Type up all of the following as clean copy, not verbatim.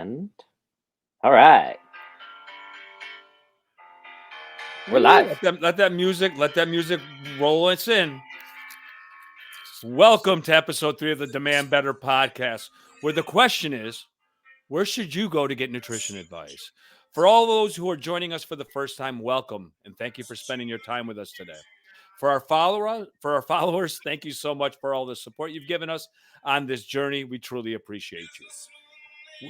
And all right, we're live. Let that music roll us in. Welcome to episode 3 of the Demand Better podcast, where the question is, where should you go to get nutrition advice? For all those who are joining us for the first time, welcome and thank you for spending your time with us today. For our followers, thank you so much for all the support you've given us on this journey. We truly appreciate you.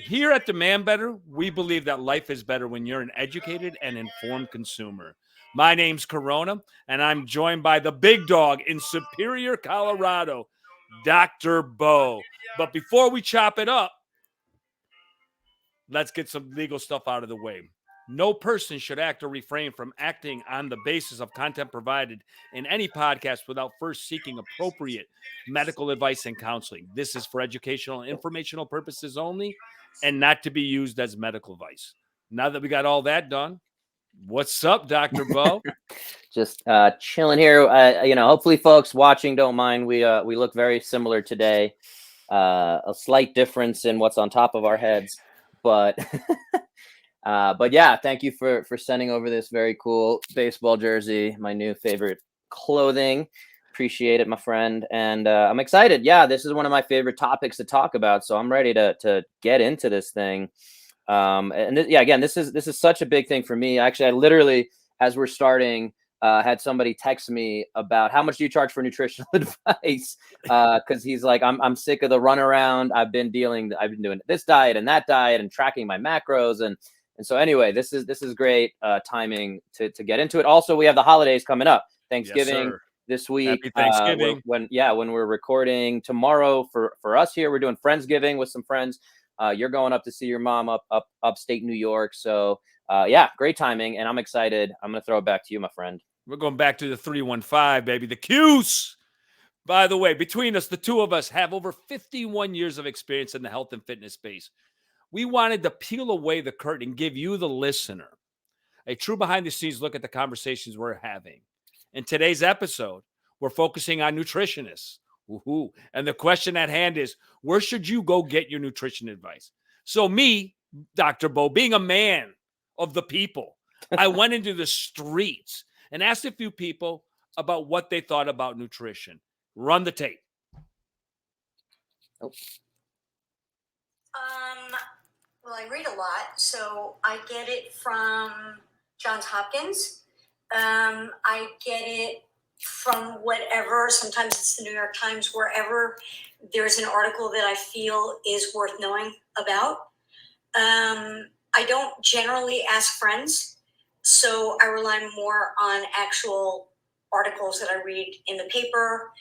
Here at Demand Better, we believe that life is better when you're an educated and informed consumer. My name's Corona, and I'm joined by the big dog in Superior, Colorado, Dr. Bo. But before we chop it up, let's get some legal stuff out of the way. No person should act or refrain from acting on the basis of content provided in any podcast without first seeking appropriate medical advice and counseling. This is for educational and informational purposes only and not to be used as medical advice. Now that we got all that done, what's up, Dr. Bo? Just chilling here. Hopefully folks watching don't mind. We look very similar today. A slight difference in what's on top of our heads, but yeah, thank you for sending over this very cool baseball jersey, my new favorite clothing. Appreciate it, my friend. And I'm excited. Yeah, this is one of my favorite topics to talk about, so I'm ready to get into this thing. Again, this is such a big thing for me. Actually, I literally, as we're starting, had somebody text me about how much do you charge for nutritional advice? Because he's like, I'm sick of the runaround. I've been doing this diet and that diet and tracking my macros and so anyway, this is great timing to get into it. Also, we have the holidays coming up, Thanksgiving this week. Happy Thanksgiving. When we're recording tomorrow for us here, we're doing Friendsgiving with some friends. You're going up to see your mom upstate New York. So yeah, great timing. And I'm excited. I'm going to throw it back to you, my friend. We're going back to the 315, baby. The Q's. By the way, between us, the two of us have over 51 years of experience in the health and fitness space. We wanted to peel away the curtain and give you, the listener, a true behind-the-scenes look at the conversations we're having. In today's episode, we're focusing on nutritionists. Woohoo. And the question at hand is, where should you go get your nutrition advice? So me, Dr. Bo, being a man of the people, I went into the streets and asked a few people about what they thought about nutrition. Run the tape. Oh. Well, I read a lot, so I get it from Johns Hopkins. I get it from whatever, sometimes it's the New York Times, wherever there's an article that I feel is worth knowing about. I don't generally ask friends, so I rely more on actual articles that I read in the paper.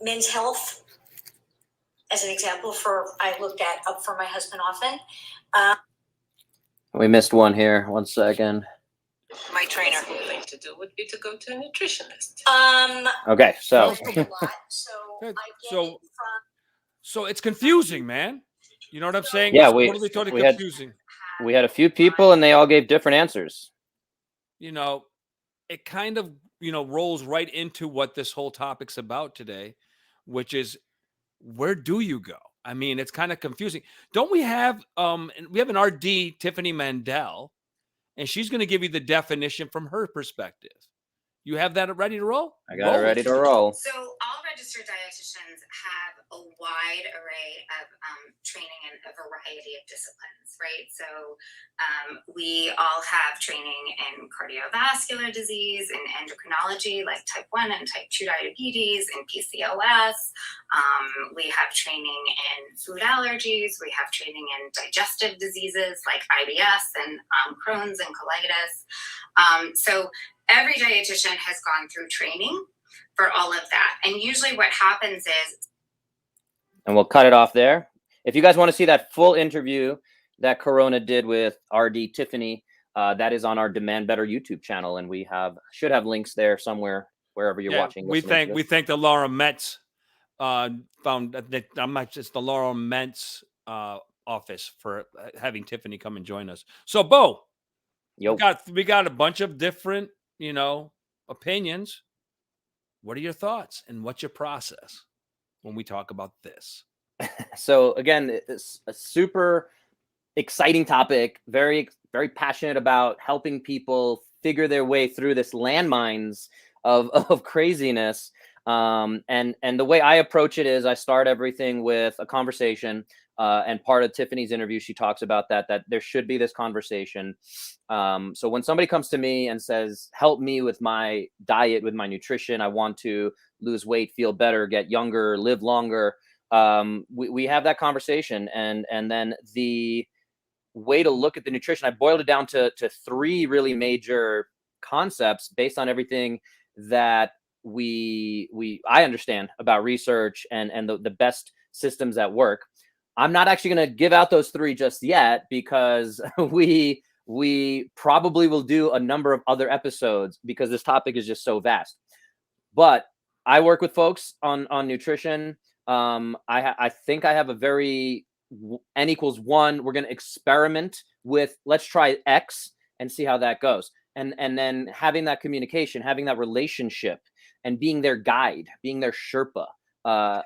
Men's Health, as an example, I look up for my husband often. We missed one here. 1 second. My trainer thing to do would be to go to a nutritionist. Okay, so so it's confusing, man. You know what I'm saying? Yeah, it's totally confusing. We had a few people and they all gave different answers. You know, it kind of, rolls right into what this whole topic's about today, which is, where do you go? I mean, it's kind of confusing. Don't we have an RD, Tiffany Mandel, and she's going to give you the definition from her perspective. You have that ready to roll? I got it ready to roll. So all registered dietitians have a wide array of training in a variety of disciplines, right? So we all have training in cardiovascular disease, in endocrinology, like type 1 and type 2 diabetes, in PCOS. We have training in food allergies. We have training in digestive diseases like IBS and Crohn's and colitis. So every dietitian has gone through training for all of that. And usually what happens is... And we'll cut it off there. If you guys want to see that full interview that Corona did with RD Tiffany, that is on our Demand Better YouTube channel. And we should have links there somewhere, wherever you're watching. We thank the Laura Metz the Laura Metz office for having Tiffany come and join us. So Bo, we got a bunch of different, opinions. What are your thoughts and what's your process when we talk about this? So again, it's a super exciting topic, very passionate about helping people figure their way through this landmines of craziness. And the way I approach it is I start everything with a conversation. And part of Tiffany's interview, she talks about that there should be this conversation. So when somebody comes to me and says, help me with my diet, with my nutrition, I want to lose weight, feel better, get younger, live longer, we have that conversation. And then the way to look at the nutrition, I boiled it down to three really major concepts based on everything that I understand about research and the best systems that work. I'm not actually going to give out those three just yet because we probably will do a number of other episodes because this topic is just so vast. But I work with folks on nutrition. I think I have a very n equals 1. We're going to experiment with, let's try X and see how that goes. And then having that communication, having that relationship, and being their guide, being their Sherpa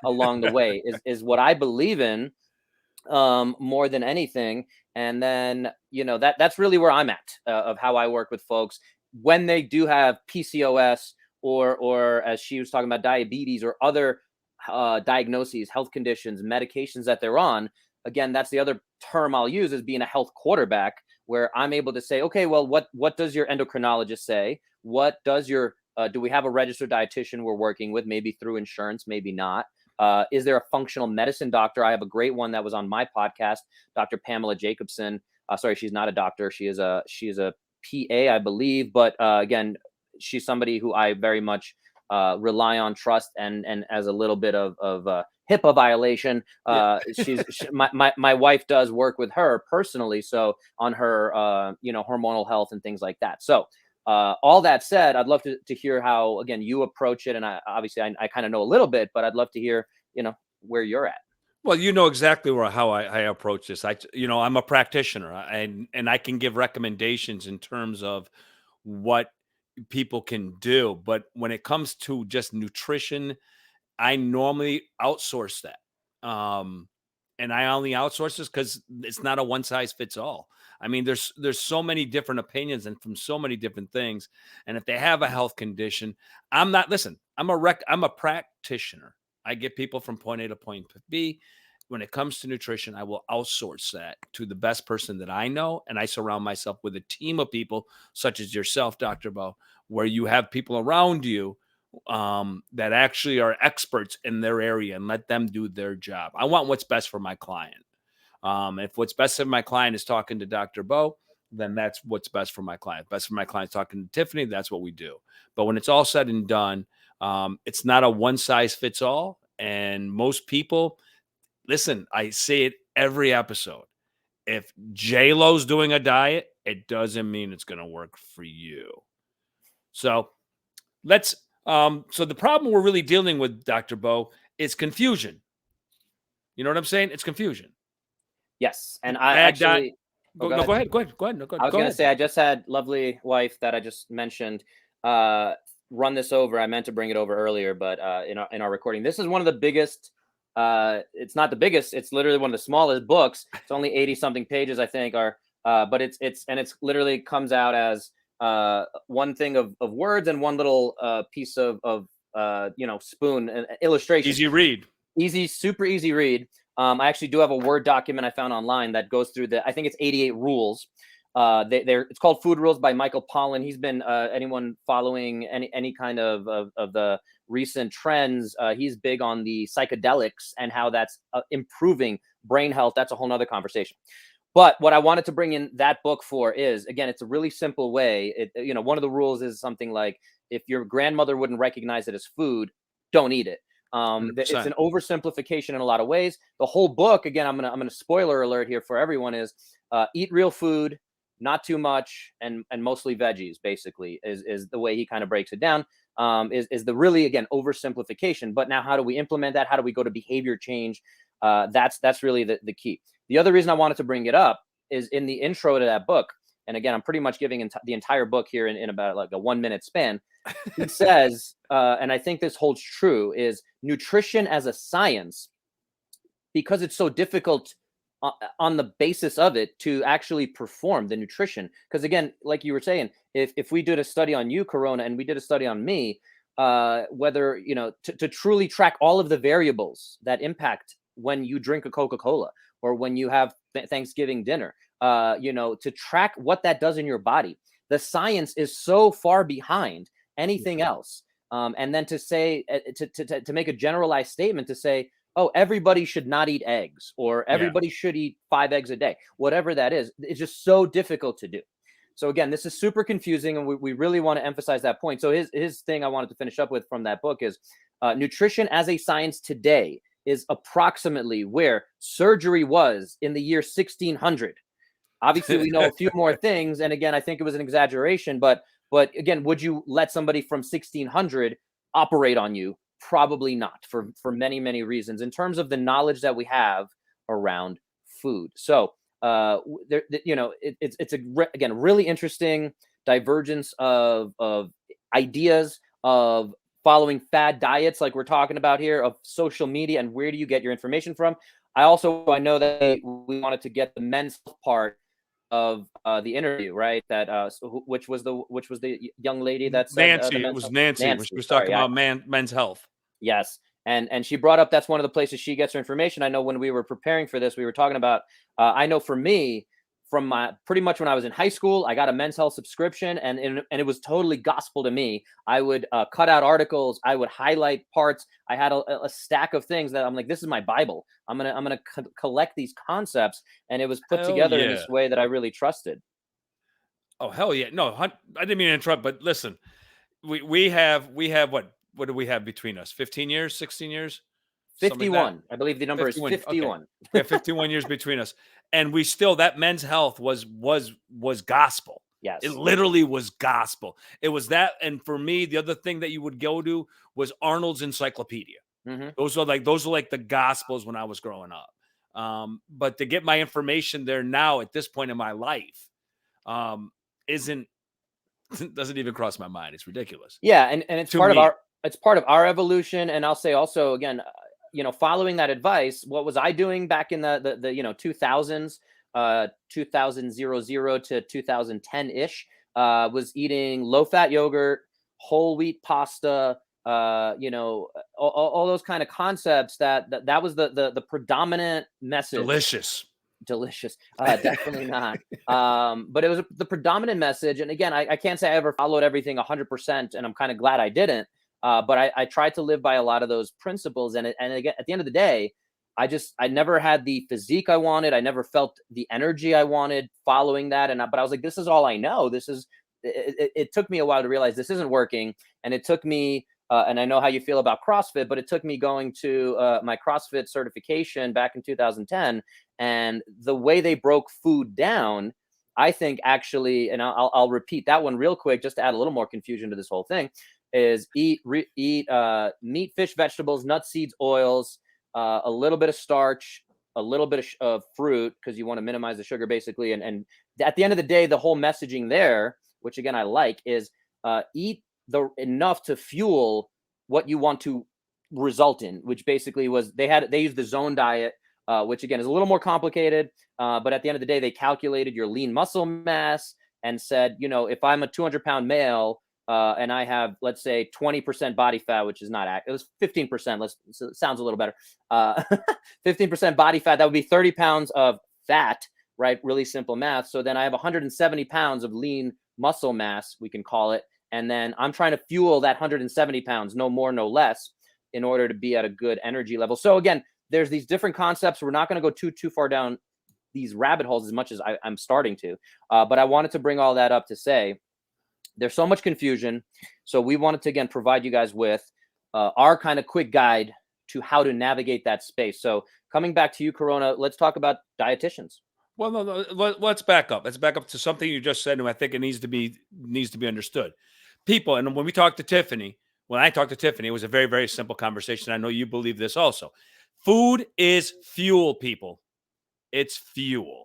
along the way is what I believe in, more than anything. And then, that's really where I'm at, of how I work with folks when they do have PCOS, or as she was talking about, diabetes or other diagnoses, health conditions, medications that they're on. Again, that's the other term I'll use, is being a health quarterback, where I'm able to say, okay, well, what does your endocrinologist say? What does your do we have a registered dietitian we're working with, maybe through insurance, maybe not? Is there a functional medicine doctor? I have a great one that was on my podcast, Dr. Pamela Jacobson. Sorry, she's not a doctor. She is a PA, I believe. But again, she's somebody who I very much rely on, trust, and as a little bit of HIPAA violation, my wife does work with her personally, so on her hormonal health and things like that. So all that said, I'd love to hear how, again, you approach it. And obviously I kind of know a little bit, but I'd love to hear, where you're at. Well, you know exactly how I approach this. I'm a practitioner, and I can give recommendations in terms of what people can do. But when it comes to just nutrition, I normally outsource that. And I only outsource this because it's not a one size fits all. I mean, there's so many different opinions and from so many different things. And if they have a health condition, I'm not, listen, I'm a practitioner. I get people from point A to point B. When it comes to nutrition, I will outsource that to the best person that I know. And I surround myself with a team of people such as yourself, Dr. Bo, where you have people around you that actually are experts in their area, and let them do their job. I want what's best for my client. If what's best for my client is talking to Dr. Bo, then that's what's best for my client. Best for my client is talking to Tiffany. That's what we do. But when it's all said and done, it's not a one size fits all. And most people, listen, I say it every episode. If J-Lo's doing a diet, it doesn't mean it's going to work for you. So so the problem we're really dealing with, Dr. Bo, is confusion. You know what I'm saying? It's confusion. Yes. And I actually go ahead. Go ahead. No, I was going to say, I just had lovely wife that I just mentioned run this over. I meant to bring it over earlier, but in our recording, this is one of the biggest. It's not the biggest. It's literally one of the smallest books. It's only 80 something pages, I think. But it's literally comes out as one thing of words and one little piece of spoon and illustration. Easy read. Super easy read. I actually do have a Word document I found online that goes through I think it's 88 rules. It's called Food Rules by Michael Pollan. He's been anyone following any kind of the recent trends. He's big on the psychedelics and how that's improving brain health. That's a whole nother conversation. But what I wanted to bring in that book for is, again, it's a really simple way. One of the rules is something like, if your grandmother wouldn't recognize it as food, don't eat it. It's an oversimplification in a lot of ways. The whole book, again, I'm gonna spoiler alert here for everyone, is eat real food, not too much, and mostly veggies. Basically, is the way he kind of breaks it down. Is the really, again, oversimplification. But now, how do we implement that? How do we go to behavior change? That's really the key. The other reason I wanted to bring it up is in the intro to that book. And again, I'm pretty much giving the entire book here in about like a 1 minute span. He says, and I think this holds true, is nutrition as a science because it's so difficult on the basis of it to actually perform the nutrition. Because again, like you were saying, if we did a study on you, Corona, and we did a study on me, whether, you know, to truly track all of the variables that impact when you drink a Coca-Cola or when you have Thanksgiving dinner, you know, to track what that does in your body. The science is so far behind anything else. And then to say, to make a generalized statement to say, oh, everybody should not eat eggs, or everybody should eat 5 eggs a day, whatever that is, it's just so difficult to do. So again, this is super confusing, and we really want to emphasize that point. So his thing I wanted to finish up with from that book is nutrition as a science today is approximately where surgery was in the year 1600. Obviously, we know a few more things, and again, I think it was an exaggeration, but again, would you let somebody from 1600 operate on you? Probably not, for many reasons in terms of the knowledge that we have around food. So there, you know, it's again, really interesting divergence of ideas, of following fad diets like we're talking about here, of social media, and where do you get your information from. I know that we wanted to get the men's part of the interview, right? That which was the young lady that said Nancy. It was Nancy when she was Sorry, talking about men's health. yes. And she brought up that's one of the places she gets her information. I know when we were preparing for this, we were talking about, I know for me, from my pretty much when I was in high school, I got a Men's Health subscription, and it was totally gospel to me. I would cut out articles, I would highlight parts. I had a stack of things that I'm like, this is my Bible. I'm gonna collect these concepts, and it was put together in this way that I really trusted. Oh, hell yeah! No, I didn't mean to interrupt, but listen, we have what do we have between us? 15 years, 16 years? 51. I believe the number 51. is 51. Okay. We have 51 years between us. And we still, that Men's Health was gospel. Yes. It literally was gospel. It was that. And for me, the other thing that you would go to was Arnold's Encyclopedia. Mm-hmm. Those are like the gospels when I was growing up. But to get my information there now at this point in my life, doesn't even cross my mind. It's ridiculous. Yeah, and it's part of our evolution. And I'll say also, again, you know, following that advice, what was I doing back in the you know 2000s, 2000 to 2010 ish, was eating low fat yogurt, whole wheat pasta, you know, all those kind of concepts. That was the predominant message. Delicious. Definitely not. But it was the predominant message. And again, I can't say I ever followed everything 100%, and I'm kind of glad I didn't. But I tried to live by a lot of those principles. And again, at the end of the day, I never had the physique I wanted. I never felt the energy I wanted following that. But I was like, this is all I know. It took me a while to realize this isn't working. And it took me, and I know how you feel about CrossFit, but it took me going to my CrossFit certification back in 2010. And the way they broke food down, I think actually, and I'll repeat that one real quick, just to add a little more confusion to this whole thing, is eat meat, fish, vegetables, nuts, seeds, oils, a little bit of starch, a little bit of fruit, because you want to minimize the sugar basically. And at the end of the day, the whole messaging there, which again I like, is eat enough to fuel what you want to result in, which basically was they used the zone diet, which again is a little more complicated, but at the end of the day, they calculated your lean muscle mass and said, you know, if I'm a 200-pound male, and I have, let's say, 20% body fat, which is not it was 15%. So it sounds a little better. 15% body fat, that would be 30 pounds of fat, right? Really simple math. So then I have 170 pounds of lean muscle mass, we can call it. And then I'm trying to fuel that 170 pounds, no more, no less, in order to be at a good energy level. So again, there's these different concepts. We're not going to go too far down these rabbit holes as much as I'm starting to. But I wanted to bring all that up to say, there's so much confusion. So we wanted to, again, provide you guys with our kind of quick guide to how to navigate that space. So coming back to you, Corona, let's talk about dietitians. Well, no, let's back up. Let's back up to something you just said, and I think it needs to be understood. People, and when I talked to Tiffany, it was a very, very simple conversation. I know you believe this also. Food is fuel, people. It's fuel.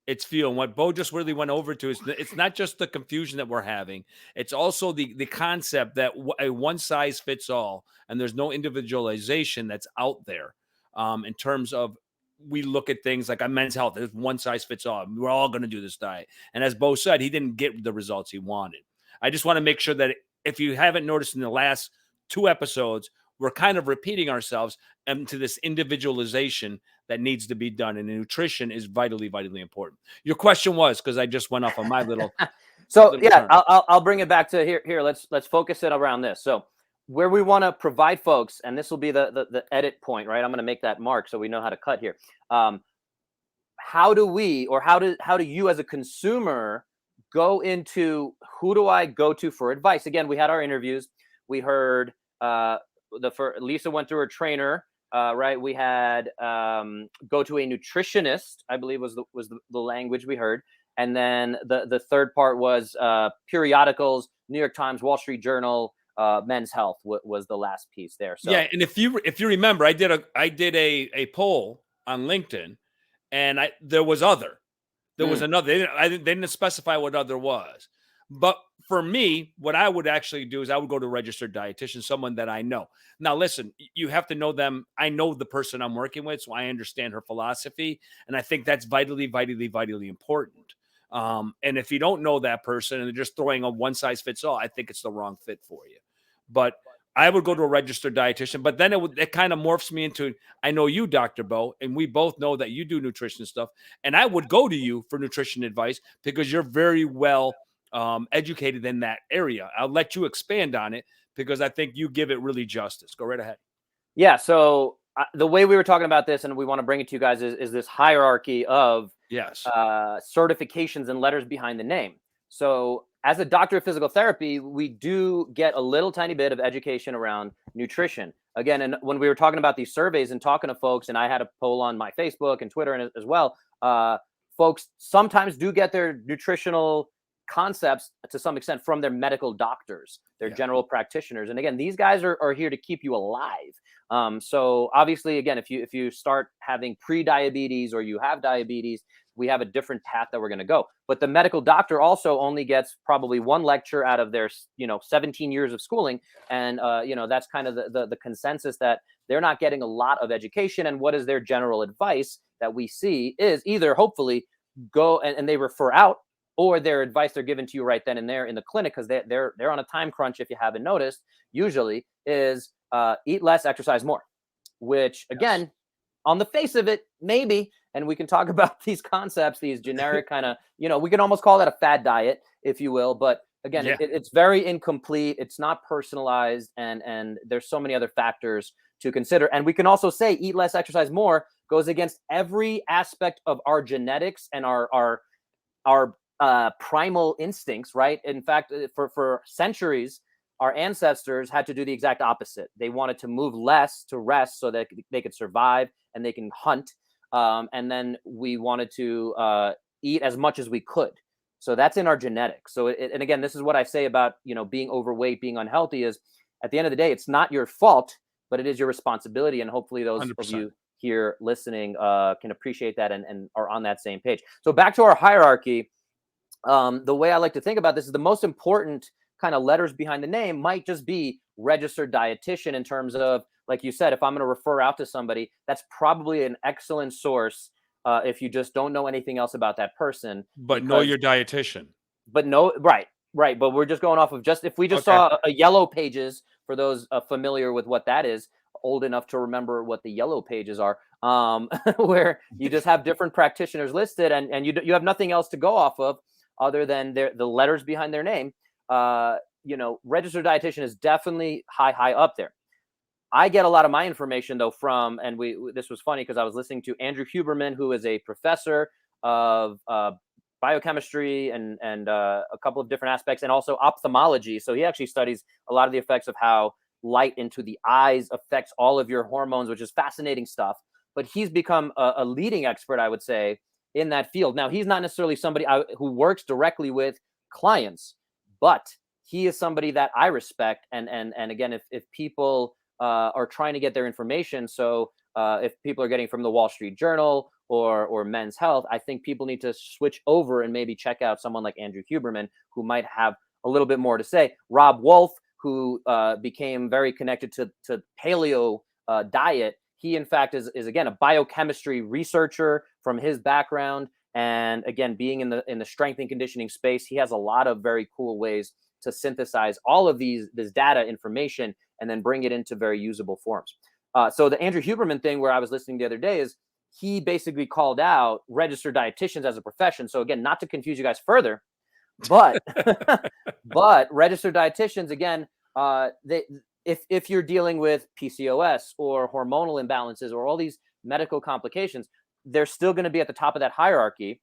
It's fuel. And what Bo just really went over to is it's not just the confusion that we're having. It's also the concept that a one size fits all, and there's no individualization that's out there in terms of we look at things like on Men's Health, there's one size fits all. We're all going to do this diet. And as Bo said, he didn't get the results he wanted. I just want to make sure that if you haven't noticed in the last 2 episodes, we're kind of repeating ourselves into this individualization that needs to be done. And nutrition is vitally, vitally important. Your question was, because I just went off on my little. So little yeah, turn. I'll bring it back to here. Here, let's focus it around this. So where we want to provide folks, and this will be the edit point, right? I'm going to make that mark so we know how to cut here. How do we, or how do you as a consumer go into who do I go to for advice? Again, we had our interviews. We heard Lisa went through her trainer, right? We had go to a nutritionist, I believe was the language we heard. And then the third part was periodicals, New York Times, Wall Street Journal, Men's Health was the last piece there. So yeah, and if you remember, I did a poll on LinkedIn, and there was other. There was another. They didn't specify what other was. But for me, what I would actually do is I would go to a registered dietitian, someone that I know. Now, listen, you have to know them. I know the person I'm working with, so I understand her philosophy. And I think that's vitally, vitally, vitally important. And if you don't know that person and they're just throwing a one size fits all, I think it's the wrong fit for you. But I would go to a registered dietitian, but then it kind of morphs me into, I know you, Dr. Bo, and we both know that you do nutrition stuff. And I would go to you for nutrition advice because you're very well educated in that area. I'll let you expand on it because I think you give it really justice. Go right ahead. Yeah. So the way we were talking about this, and we want to bring it to you guys, is this hierarchy of Yes. certifications and letters behind the name. So as a doctor of physical therapy, we do get a little tiny bit of education around nutrition. Again, and when we were talking about these surveys and talking to folks, and I had a poll on my Facebook and Twitter and as well, folks sometimes do get their nutritional concepts to some extent from their medical doctors, their general practitioners. And again, these guys are here to keep you alive. So obviously, again, if you start having pre-diabetes or you have diabetes, we have a different path that we're going to go. But the medical doctor also only gets probably one lecture out of their 17 years of schooling, and that's kind of the consensus that they're not getting a lot of education. And what is their general advice that we see is either hopefully go and they refer out, or their advice they're given to you right then and there in the clinic, because they're on a time crunch, if you haven't noticed, usually is eat less, exercise more, which again, on the face of it, maybe, and we can talk about these concepts, these generic kind of, we can almost call that a fad diet, if you will. But again, it's very incomplete. It's not personalized. And there's so many other factors to consider. And we can also say eat less, exercise more goes against every aspect of our genetics and our primal instincts, right? In fact, for centuries, our ancestors had to do the exact opposite. They wanted to move less to rest so that they could survive and they can hunt. And then we wanted to eat as much as we could. So that's in our genetics. So, and again, this is what I say about, being overweight, being unhealthy is at the end of the day, it's not your fault, but it is your responsibility. And hopefully those 100%. of you here listening can appreciate that and are on that same page. So back to our hierarchy. The way I like to think about this is the most important kind of letters behind the name might just be registered dietitian, in terms of, like you said, if I'm going to refer out to somebody, that's probably an excellent source if you just don't know anything else about that person. But know your dietitian. But no, right. But we're just going off of if we just saw a yellow pages, for those familiar with what that is, old enough to remember what the yellow pages are, where you just have different practitioners listed and you have nothing else to go off of other than the letters behind their name. Registered dietitian is definitely high up there. I get a lot of my information though from, and this was funny because I was listening to Andrew Huberman, who is a professor of biochemistry and a couple of different aspects, and also ophthalmology. So he actually studies a lot of the effects of how light into the eyes affects all of your hormones, which is fascinating stuff. But he's become a leading expert, I would say, in that field. Now, he's not necessarily somebody who works directly with clients, but he is somebody that I respect. And again, if people are trying to get their information, so if people are getting from the Wall Street Journal or Men's Health, I think people need to switch over and maybe check out someone like Andrew Huberman, who might have a little bit more to say. Rob Wolf, who became very connected to paleo diet, he in fact is again a biochemistry researcher from his background, and again being in the strength and conditioning space, he has a lot of very cool ways to synthesize all of this data information and then bring it into very usable forms. So the Andrew Huberman thing where I was listening the other day is he basically called out registered dietitians as a profession. So again, not to confuse you guys further, but but registered dietitians again, they if you're dealing with PCOS or hormonal imbalances or all these medical complications, they're still going to be at the top of that hierarchy.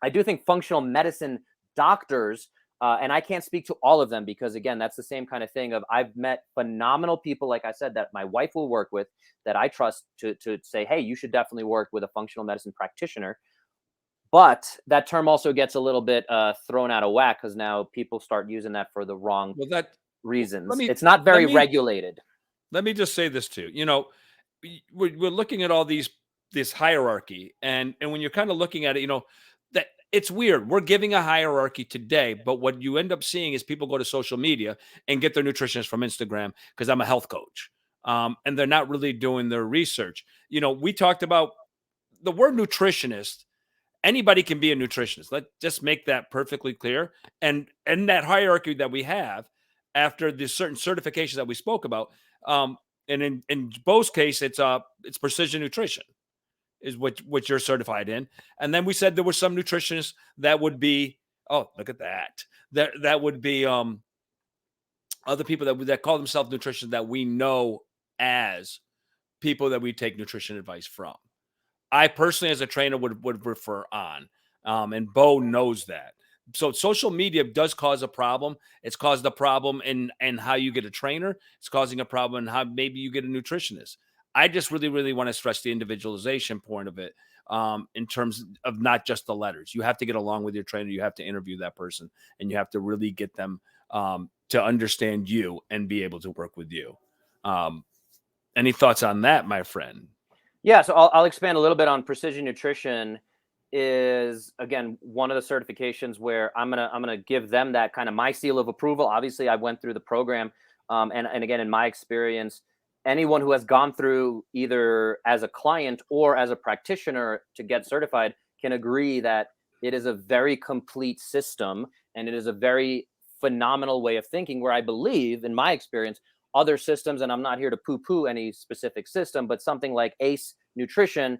I do think functional medicine doctors, and I can't speak to all of them because again, that's the same kind of thing of I've met phenomenal people, like I said, that my wife will work with that I trust to say, hey, you should definitely work with a functional medicine practitioner. But that term also gets a little bit thrown out of whack because now people start using that for the wrong Well, let reasons. me It's not let very me regulated. let me just say this too. We're looking at all this hierarchy, and when you're kind of looking at it, that it's weird. We're giving a hierarchy today, but what you end up seeing is people go to social media and get their nutritionist from Instagram because I'm a health coach, and they're not really doing their research. We talked about the word nutritionist. Anybody can be a nutritionist. Let's just make that perfectly clear. And that hierarchy that we have after the certain certifications that we spoke about, and in Bo's case, it's precision nutrition is what you're certified in. And then we said there were some nutritionists that would be, oh, look at that. That would be other people that call themselves nutritionists that we know as people that we take nutrition advice from. I personally, as a trainer, would refer on, and Bo knows that. So social media does cause a problem. It's caused a problem in how you get a trainer. It's causing a problem in how maybe you get a nutritionist. I just really, really want to stress the individualization point of it, in terms of not just the letters. You have to get along with your trainer. You have to interview that person, and you have to really get them to understand you and be able to work with you. Any thoughts on that, my friend? Yeah, so I'll expand a little bit on precision nutrition. Is again one of the certifications where I'm gonna give them that kind of my seal of approval. Obviously, I went through the program, and again, in my experience, anyone who has gone through either as a client or as a practitioner to get certified can agree that it is a very complete system and it is a very phenomenal way of thinking. Where I believe, in my experience, other systems, and I'm not here to poo-poo any specific system, but something like ACE Nutrition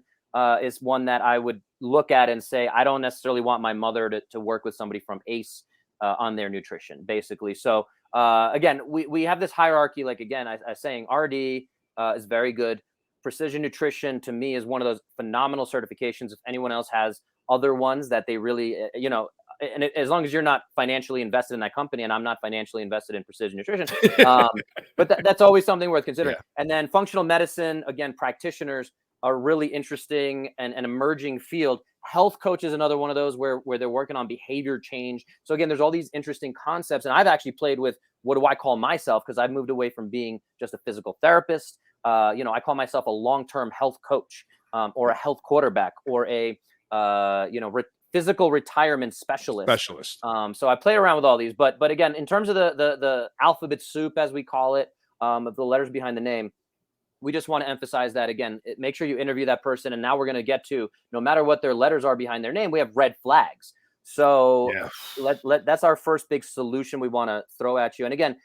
is one that I would look at and say, I don't necessarily want my mother to work with somebody from ACE on their nutrition, basically. So again, we have this hierarchy. Like again, I saying RD is very good. Precision nutrition to me is one of those phenomenal certifications. If anyone else has other ones that they really, and as long as you're not financially invested in that company, and I'm not financially invested in precision nutrition, but that's always something worth considering. Yeah. And then functional medicine, again, practitioners are really interesting and an emerging field. Health coach is another one of those where they're working on behavior change. So again, there's all these interesting concepts, and I've actually played with what do I call myself, because I've moved away from being just a physical therapist. I call myself a long-term health coach, or a health quarterback, or a physical retirement specialist. So I play around with all these, but again, in terms of the alphabet soup, as we call it, of the letters behind the name, we just want to emphasize that again. Make sure you interview that person, and now we're going to get to, no matter what their letters are behind their name, we have red flags. So that's our first big solution we want to throw at you. And again,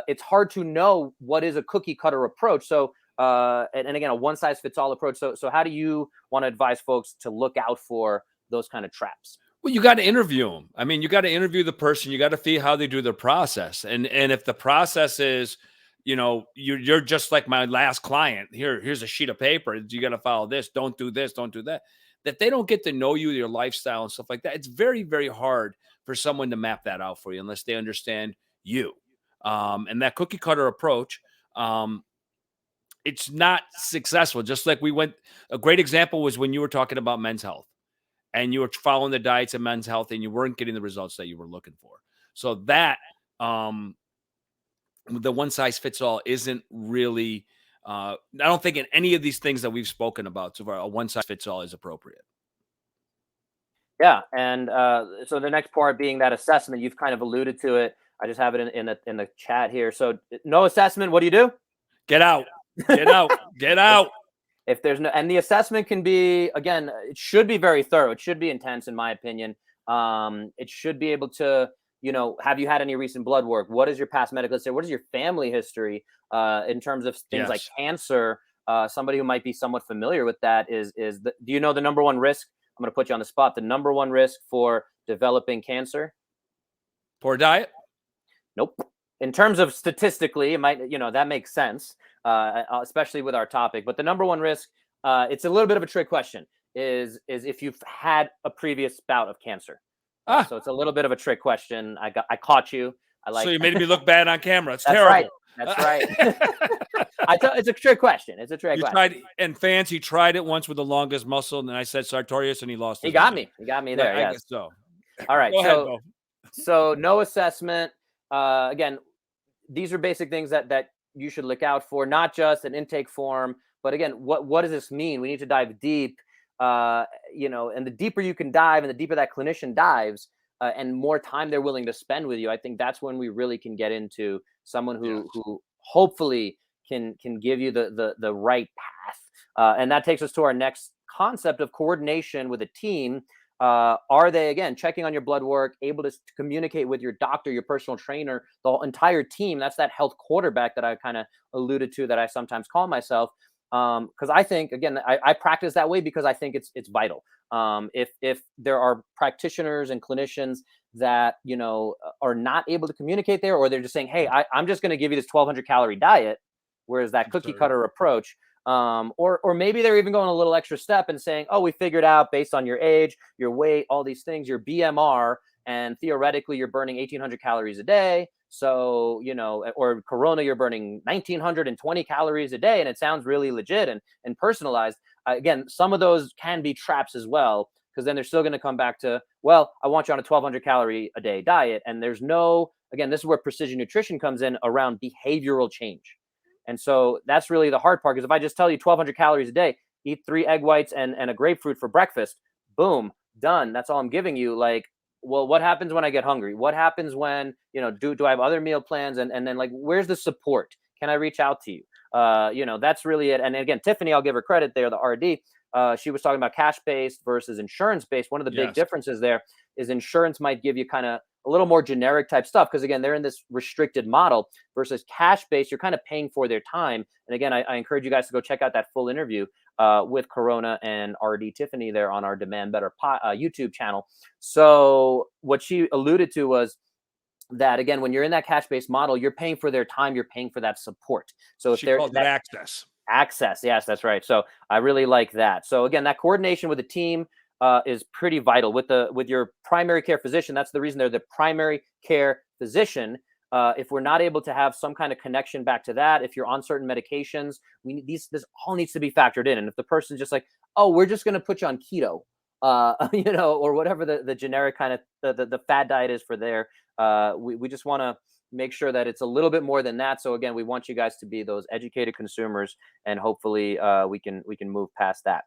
it's hard to know what is a cookie cutter approach. So and again, a one size fits all approach. So how do you want to advise folks to look out for those kind of traps? Well, you got to interview them. I mean, you got to interview the person. You got to see how they do their process. And if the process is, you're just like my last client. Here's a sheet of paper. You got to follow this. Don't do this. Don't do that. That they don't get to know you, your lifestyle and stuff like that. It's very, very hard for someone to map that out for you unless they understand you. And that cookie cutter approach, it's not successful. Just like a great example was when you were talking about men's health. And you were following the diets of men's health and you weren't getting the results that you were looking for. So that, the one size fits all isn't really, I don't think in any of these things that we've spoken about so far, a one size fits all is appropriate. Yeah. And so the next part being that assessment, you've kind of alluded to it. I just have it in the chat here. So no assessment. What do you do? Get out, get out, get out. if there's no, and the assessment can be, again, it should be very thorough. It should be intense, in my opinion. It should be able to, have you had any recent blood work? What is your past medical history? What is your family history in terms of things like Yes. cancer? Somebody who might be somewhat familiar with that do you know the number one risk? I'm going to put you on the spot. The number one risk for developing cancer? Poor diet. Nope. In terms of statistically, it might, that makes sense, especially with our topic. But the number one risk, it's a little bit of a trick question, is if you've had a previous bout of cancer. So it's a little bit of a trick question. I caught you. So you made me look bad on camera. It's That's terrible. Right. That's right. It's a trick question. It's a trick question. Tried, and fans, he tried it once with the longest muscle, and then I said Sartorius, and he lost. He got me. He got me there. I Yes. guess so. All right. Go ahead, Bo. So no assessment. Again, these are basic things that you should look out for, not just an intake form, but again, what does this mean? We need to dive deep, and the deeper you can dive and the deeper that clinician dives, and more time they're willing to spend with you, I think that's when we really can get into someone who hopefully can give you the right path. And that takes us to our next concept of coordination with a team. Are they, again, checking on your blood work, able to communicate with your doctor, your personal trainer, the entire team? That's that health quarterback that I kind of alluded to, that I sometimes call myself. Because I think, again, I practice that way because I think it's vital. If there are practitioners and clinicians that, are not able to communicate there, or they're just saying, hey, I'm just going to give you this 1,200 calorie diet, whereas that cookie cutter approach, or maybe they're even going a little extra step and saying, oh, we figured out based on your age, your weight, all these things, your BMR, and theoretically you're burning 1,800 calories a day. So, or Corona, you're burning 1,920 calories a day, and it sounds really legit and personalized. Again, some of those can be traps as well, because then they're still going to come back to, well, I want you on a 1,200 calorie a day diet. And there's again, this is where precision nutrition comes in around behavioral change. And so that's really the hard part, because if I just tell you 1,200 calories a day, eat 3 egg whites and a grapefruit for breakfast, boom, done. That's all I'm giving you. Like, well, what happens when I get hungry? What happens when, do I have other meal plans? And then, like, where's the support? Can I reach out to you? That's really it. And again, Tiffany, I'll give her credit there, the RD. She was talking about cash-based versus insurance-based. One of the big differences there is insurance might give you kind of a little more generic type stuff, because again, they're in this restricted model, versus cash-based, you're kind of paying for their time. And again, I encourage you guys to go check out that full interview with Corona and RD Tiffany there on our Demand Better YouTube channel. So what she alluded to was that, again, when you're in that cash-based model, you're paying for their time, you're paying for that support. So if she called it access. Yes, that's right. So I really like that. So again, that coordination with the team is pretty vital with your primary care physician. That's the reason they're the primary care physician. If we're not able to have some kind of connection back to that, if you're on certain medications, this all needs to be factored in. And if the person's just like, oh, we're just going to put you on keto, or whatever the generic kind of the fad diet is for there, we just want to make sure that it's a little bit more than that. So again, we want you guys to be those educated consumers, and hopefully we can move past that.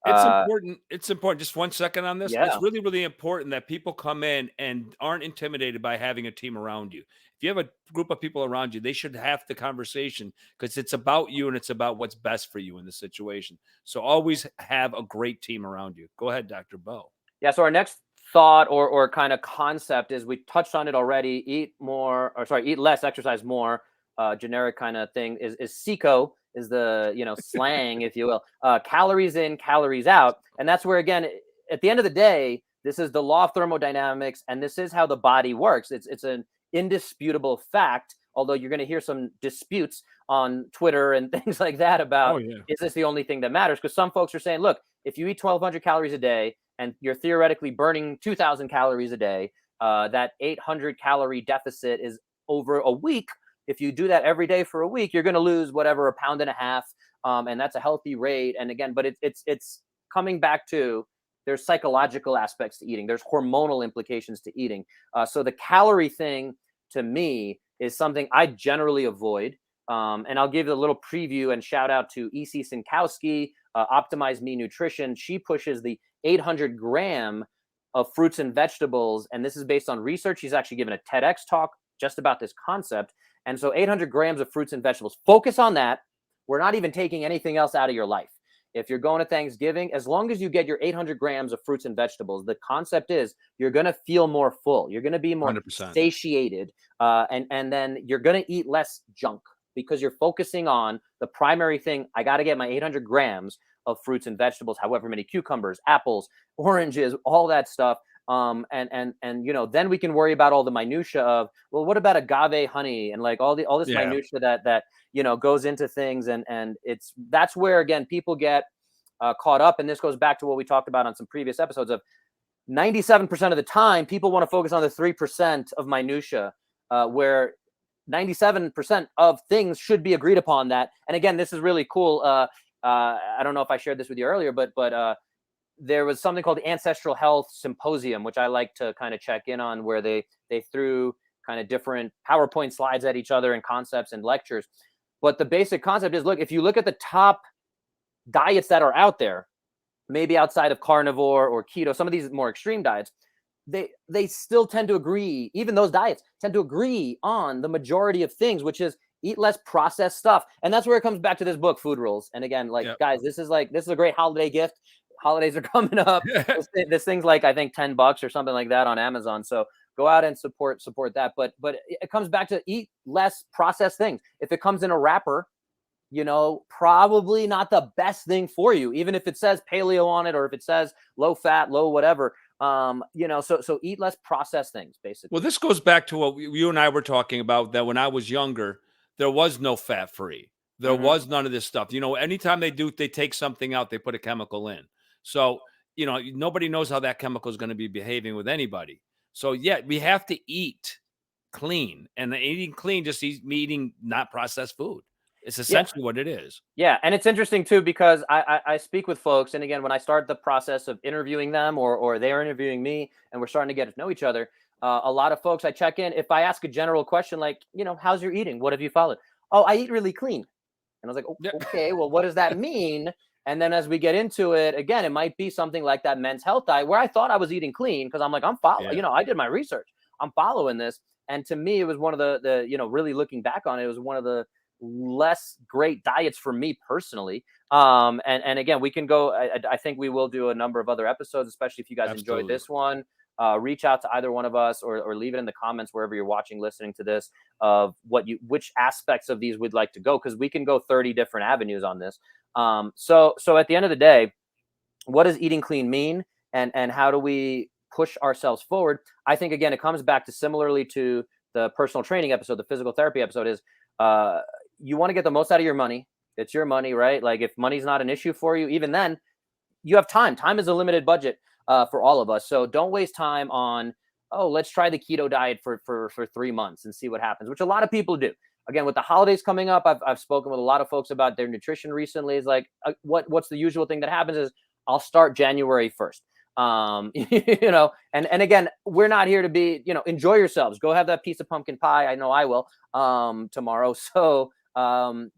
It's important. It's important. Just 1 second on this. Yeah. It's really, really important that people come in and aren't intimidated by having a team around you. If you have a group of people around you, they should have the conversation, because it's about you and it's about what's best for you in the situation. So always have a great team around you. Go ahead, Dr. Bo. Yeah. So our next thought or kind of concept is, we touched on it already, eat less, exercise more, generic kind of thing is CICO, is the, slang, if you will, calories in, calories out. And that's where, again, at the end of the day, this is the law of thermodynamics, and this is how the body works. It's an indisputable fact, although you're going to hear some disputes on Twitter and things like that about, is this the only thing that matters? Because some folks are saying, look, if you eat 1,200 calories a day and you're theoretically burning 2,000 calories a day, that 800 calorie deficit is over a week. If you do that every day for a week, you're going to lose whatever, 1.5 pounds. And that's a healthy rate. And again, but it's coming back to, there's psychological aspects to eating. There's hormonal implications to eating. So the calorie thing, to me, is something I generally avoid. And I'll give you a little preview and shout out to E.C. Sinkowski, Optimize Me Nutrition. She pushes the 800 gram of fruits and vegetables. And this is based on research. She's actually given a TEDx talk just about this concept. And so 800 grams of fruits and vegetables, focus on that. We're not even taking anything else out of your life. If you're going to Thanksgiving, as long as you get your 800 grams of fruits and vegetables, the concept is you're going to feel more full. You're going to be more 100%. satiated. And then you're going to eat less junk because you're focusing on the primary thing. I got to get my 800 grams of fruits and vegetables, however many cucumbers, apples, oranges, all that stuff. And then we can worry about all the minutia of, well, what about agave honey and like all this minutia that goes into things. And that's where, again, people get caught up. And this goes back to what we talked about on some previous episodes of 97% of the time, people want to focus on the 3% of minutia, where 97% of things should be agreed upon that. And again, this is really cool. I don't know if I shared this with you earlier, but there was something called the Ancestral Health Symposium, which I like to kind of check in on, where they threw kind of different PowerPoint slides at each other and concepts and lectures. But the basic concept is, look, if you look at the top diets that are out there, maybe outside of carnivore or keto, some of these more extreme diets, they still tend to agree, even those diets tend to agree on the majority of things, which is eat less processed stuff. And that's where it comes back to this book, Food Rules. And again, guys, this is a great holiday gift. Holidays are coming up. This thing's like, I think $10 or something like that on Amazon. So go out and support that. But it comes back to eat less processed things. If it comes in a wrapper, probably not the best thing for you, even if it says paleo on it, or if it says low fat, low whatever. So eat less processed things, basically. Well, this goes back to what you and I were talking about, that when I was younger, there was no fat free. There was none of this stuff. Anytime they take something out, they put a chemical in. So, nobody knows how that chemical is going to be behaving with anybody. So, yeah, we have to eat clean, and eating clean just eating not processed food. It's essentially what it is. Yeah. And it's interesting too, because I speak with folks, and again, when I start the process of interviewing them or they're interviewing me and we're starting to get to know each other, a lot of folks I check in, if I ask a general question, like, how's your eating? What have you followed? Oh, I eat really clean. And I was like, okay, well, what does that mean? And then as we get into it, again, it might be something like that men's health diet where I thought I was eating clean because I'm like, I'm following, I did my research. I'm following this. And to me, it was one of the really looking back on it, it was one of the less great diets for me personally. And again, we can go, I think we will do a number of other episodes, especially if you guys enjoyed this one. Reach out to either one of us or leave it in the comments wherever you're watching, listening to this, of which aspects of these would like to go, because we can go 30 different avenues on this. So at the end of the day, what does eating clean mean, and how do we push ourselves forward? I think, again, it comes back to, similarly to the personal training episode, the physical therapy episode, is you want to get the most out of your money. It's your money, right? Like, if money's not an issue for you, even then, you have time. Time is a limited budget for all of us. So don't waste time on, let's try the keto diet for 3 months and see what happens, which a lot of people do. Again, with the holidays coming up, I've spoken with a lot of folks about their nutrition recently. It's like, what's the usual thing that happens is, I'll start January 1st. And again, we're not here to be, enjoy yourselves. Go have that piece of pumpkin pie. I know I will tomorrow. So, find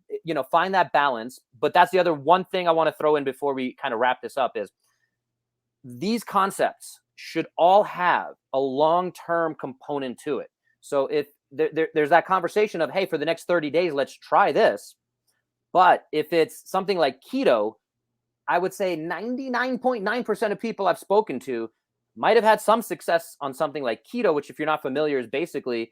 that balance. But that's the other one thing I want to throw in before we kind of wrap this up is, these concepts should all have a long-term component to it. So if there's that conversation of, hey, for the next 30 days, let's try this. But if it's something like keto, I would say 99.9% of people I've spoken to might have had some success on something like keto, which, if you're not familiar, is basically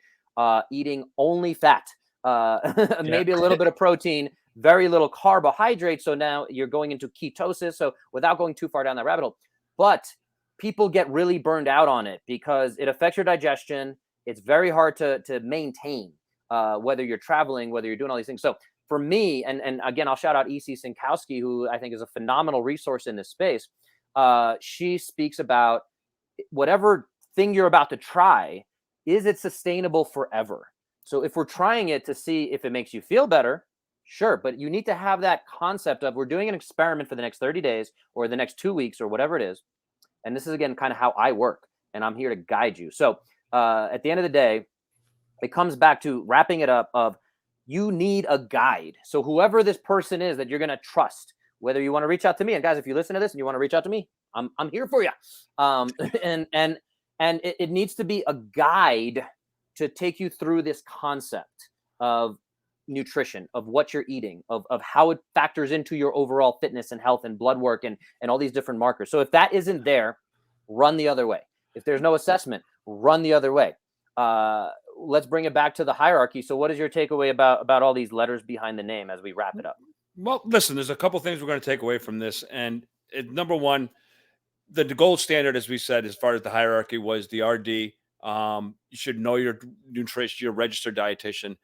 eating only fat, maybe a little bit of protein, very little carbohydrate. So now you're going into ketosis. So without going too far down that rabbit hole, but people get really burned out on it because it affects your digestion. It's very hard to maintain, whether you're traveling, whether you're doing all these things. So for me, and again, I'll shout out E.C. Sinkowski, who I think is a phenomenal resource in this space. She speaks about whatever thing you're about to try, is it sustainable forever? So if we're trying it to see if it makes you feel better, sure. But you need to have that concept of, we're doing an experiment for the next 30 days or the next 2 weeks or whatever it is. And this is, again, kind of how I work, and I'm here to guide you. So at the end of the day, it comes back to wrapping it up of, you need a guide. So whoever this person is that you're going to trust, whether you want to reach out to me, and guys, if you listen to this and you want to reach out to me, I'm here for you. And it needs to be a guide to take you through this concept of nutrition, of what you're eating, of how it factors into your overall fitness and health and blood work and all these different markers. So if that isn't there, run the other way. If there's no assessment, run the other way. Let's bring it back to the hierarchy. So what is your takeaway about all these letters behind the name as we wrap it up? Well, listen, there's a couple things we're going to take away from this. And number one, the gold standard, as we said, as far as the hierarchy, was the RD. You should know your nutrition, your registered dietitian,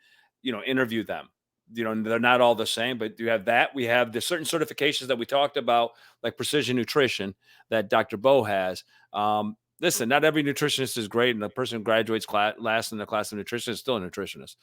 interview them. They're not all the same, but you have that. We have the certain certifications that we talked about, like precision nutrition that Dr. Bo has. Listen, not every nutritionist is great, and the person who graduates last in the class of nutrition is still a nutritionist.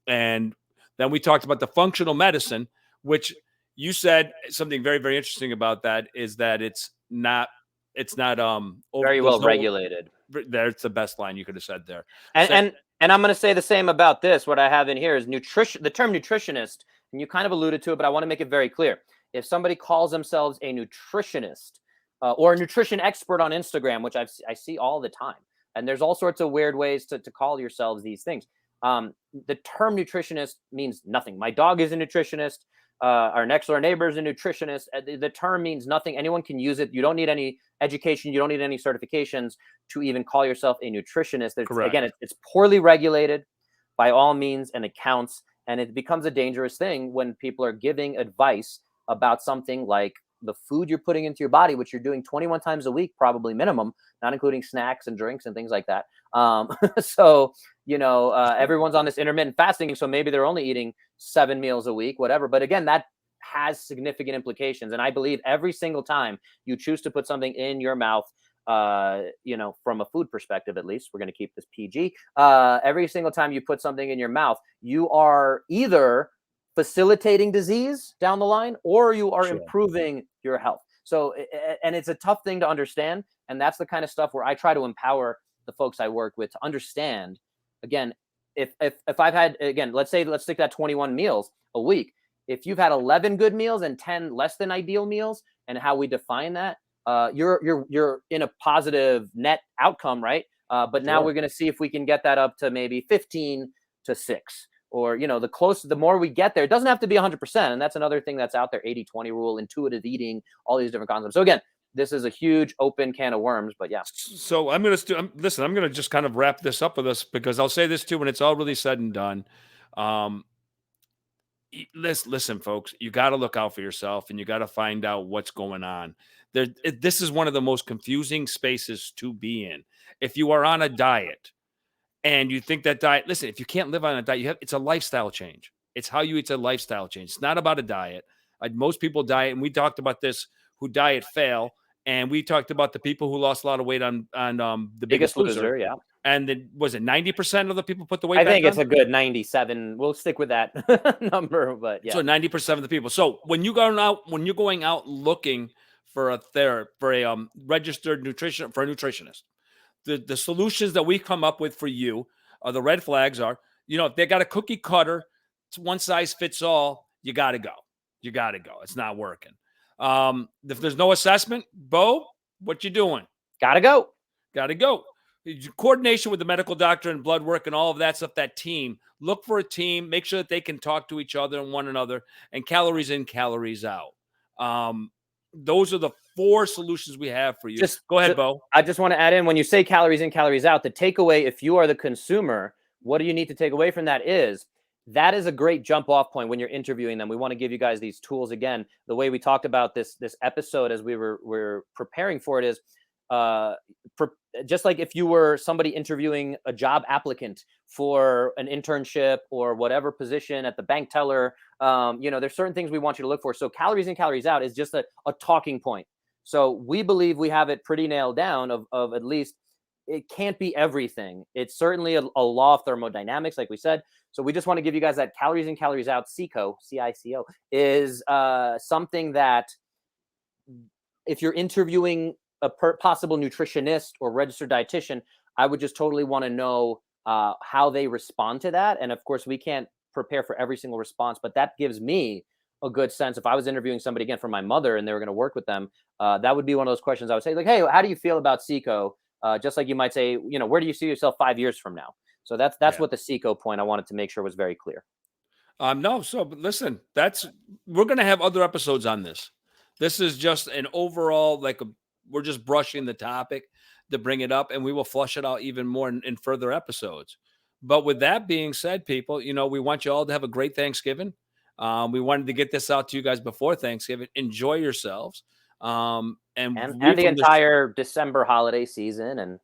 And then we talked about the functional medicine, which you said something very, very interesting about that is that it's not very well regulated. That's the best line you could have said there. And I'm going to say the same about this. What I have in here is nutrition. The term nutritionist, and you kind of alluded to it, but I want to make it very clear. If somebody calls themselves a nutritionist or a nutrition expert on Instagram, which I see all the time, and there's all sorts of weird ways to call yourselves these things. The term nutritionist means nothing. My dog is a nutritionist. Our next door neighbor is a nutritionist. The term means nothing. Anyone can use it. You don't need any education. You don't need any certifications to even call yourself a nutritionist. Again, it's poorly regulated by all means, and it counts. And it becomes a dangerous thing when people are giving advice about something like the food you're putting into your body, which you're doing 21 times a week, probably minimum, not including snacks and drinks and things like that. So, everyone's on this intermittent fasting. So maybe they're only eating 7 meals a week, whatever. But again, that has significant implications. And I believe every single time you choose to put something in your mouth, from a food perspective, at least, we're going to keep this PG. Every single time you put something in your mouth, you are either facilitating disease down the line, or you are improving your health. So, and it's a tough thing to understand. And that's the kind of stuff where I try to empower the folks I work with to understand. Again, if I've had, again, let's stick that 21 meals a week. If you've had 11 good meals and 10 less than ideal meals, and how we define that, you're in a positive net outcome, right? But now we're going to see if we can get that up to maybe 15 to 6. Or, the more we get there, it doesn't have to be 100%. And that's another thing that's out there, 80-20 rule, intuitive eating, all these different concepts. So again, this is a huge open can of worms, but yeah. So I'm going to just kind of wrap this up with us, because I'll say this too, when it's all really said and done. Listen, folks, you got to look out for yourself, and you got to find out what's going on. This is one of the most confusing spaces to be in. If you are on a diet, and you think that diet, listen, if you can't live on a diet, it's a lifestyle change. It's how you eat. It's a lifestyle change. It's not about a diet. Most people diet, and we talked about this, who diet fail. And we talked about the people who lost a lot of weight on The Biggest Loser. Yeah. And then, was it 90% of the people put the weight back on? I think it's a good 97. We'll stick with that number, but yeah. So 90% of the people. So when you're going out looking for a registered nutritionist, the solutions that we come up with for you, the red flags are, if they got a cookie cutter, it's one size fits all, you got to go. You got to go. It's not working. If there's no assessment, Bo, what you doing? Got to go. Got to go. Coordination with the medical doctor and blood work and all of that stuff, that team. Look for a team. Make sure that they can talk to each other and one another, and calories in, calories out. Those are the 4 solutions we have for you. Go ahead, Bo. I just want to add in, when you say calories in, calories out, the takeaway, if you are the consumer, what do you need to take away from that is a great jump off point when you're interviewing them. We want to give you guys these tools. Again, the way we talked about this episode as we're preparing for it is just like if you were somebody interviewing a job applicant for an internship or whatever position at the bank teller, there's certain things we want you to look for. So calories in, calories out is just a talking point. So we believe we have it pretty nailed down of at least, it can't be everything. It's certainly a law of thermodynamics, like we said. So we just want to give you guys that calories in, calories out, CICO, C-I-C-O, is something that if you're interviewing a possible nutritionist or registered dietitian, I would just totally want to know how they respond to that. And of course, we can't prepare for every single response, but that gives me a good sense. If I was interviewing somebody, again, for my mother, and they were going to work with them, that would be one of those questions I would say, like, hey, how do you feel about CICO? Just like you might say, where do you see yourself 5 years from now? So that's what the CICO point I wanted to make sure was very clear. No, so but listen, we're gonna have other episodes on this. This is just an overall we're just brushing the topic to bring it up, and we will flush it out even more in further episodes. But with that being said, people, we want you all to have a great Thanksgiving. We wanted to get this out to you guys before Thanksgiving. Enjoy yourselves. And we And the from the entire December holiday season. And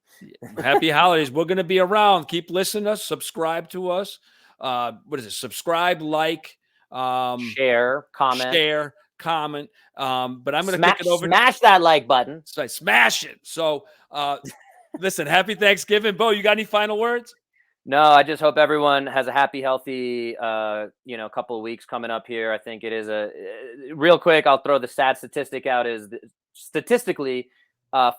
happy holidays. We're going to be around. Keep listening to us. Subscribe to us. What is it? Subscribe, like, share, comment. share, comment. But I'm going to kick it over. Smash that like button. Smash it. So, listen, happy Thanksgiving. Bo, you got any final words? No, I just hope everyone has a happy, healthy, couple of weeks coming up here. I think it is real quick. I'll throw the sad statistic out is statistically,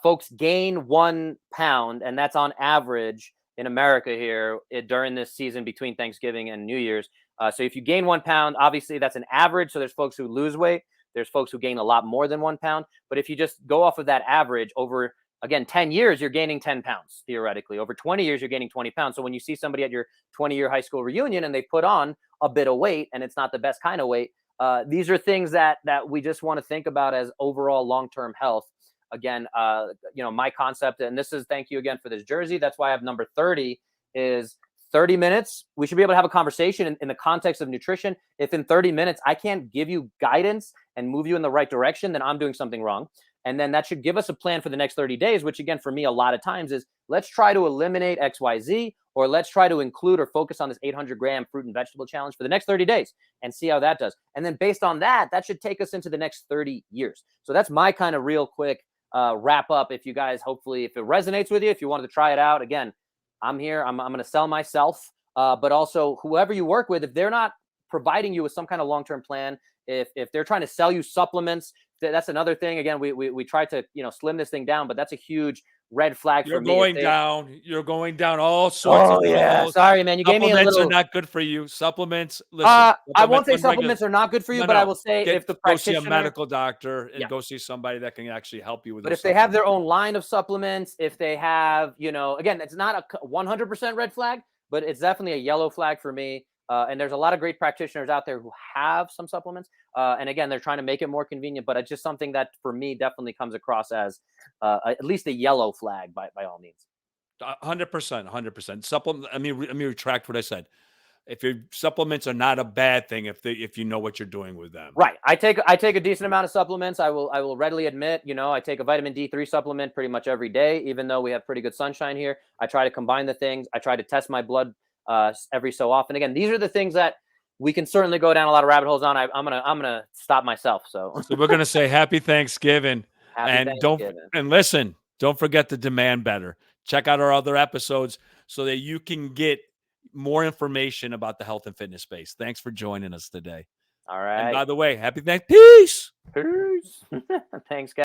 folks gain 1 pound, and that's on average in America here during this season between Thanksgiving and New Year's. So if you gain 1 pound, obviously that's an average. So there's folks who lose weight. There's folks who gain a lot more than 1 pound. But if you just go off of that average over, again, 10 years, you're gaining 10 pounds, theoretically. Over 20 years, you're gaining 20 pounds. So when you see somebody at your 20-year high school reunion and they put on a bit of weight and it's not the best kind of weight, these are things that we just want to think about as overall long-term health. Again, my concept, and this is, thank you again for this jersey. That's why I have number 30 is 30 minutes. We should be able to have a conversation in the context of nutrition. If in 30 minutes, I can't give you guidance and move you in the right direction, then I'm doing something wrong. And then that should give us a plan for the next 30 days, which again, for me, a lot of times is let's try to eliminate XYZ, or let's try to include or focus on this 800-gram fruit and vegetable challenge for the next 30 days and see how that does. And then based on that, that should take us into the next 30 years. So that's my kind of real quick wrap up. If you guys, hopefully, if it resonates with you, if you wanted to try it out, again, I'm here. I'm going to sell myself, but also whoever you work with, if they're not providing you with some kind of long-term plan, if they're trying to sell you supplements, that's another thing. Again, we try to slim this thing down, but that's a huge red flag for me. You're going down all sorts of yeah. Sorry, man. You gave me a little. Supplements are not good for you. Supplements. Listen, I won't say supplements are not good for you, but I will say if the practitioner, go see a medical doctor and go see somebody that can actually help you with. But if they have their own line of supplements, if they have, again, it's not a 100% red flag, but it's definitely a yellow flag for me. And there's a lot of great practitioners out there who have some supplements. And again, they're trying to make it more convenient, but it's just something that for me definitely comes across as at least a yellow flag by all means. 100%. Supplement. Let me retract what I said. If your supplements are not a bad thing, if you know what you're doing with them. Right. I take a decent amount of supplements. I will readily admit, I take a vitamin D3 supplement pretty much every day, even though we have pretty good sunshine here. I try to combine the things. I try to test my blood every so often. Again, these are the things that we can certainly go down a lot of rabbit holes on. I'm gonna stop myself. So we're gonna say Happy Thanksgiving. And listen, don't forget to demand better. Check out our other episodes so that you can get more information about the health and fitness space. Thanks for joining us today. All right. And by the way, happy Thanksgiving. Peace. Thanks, guys.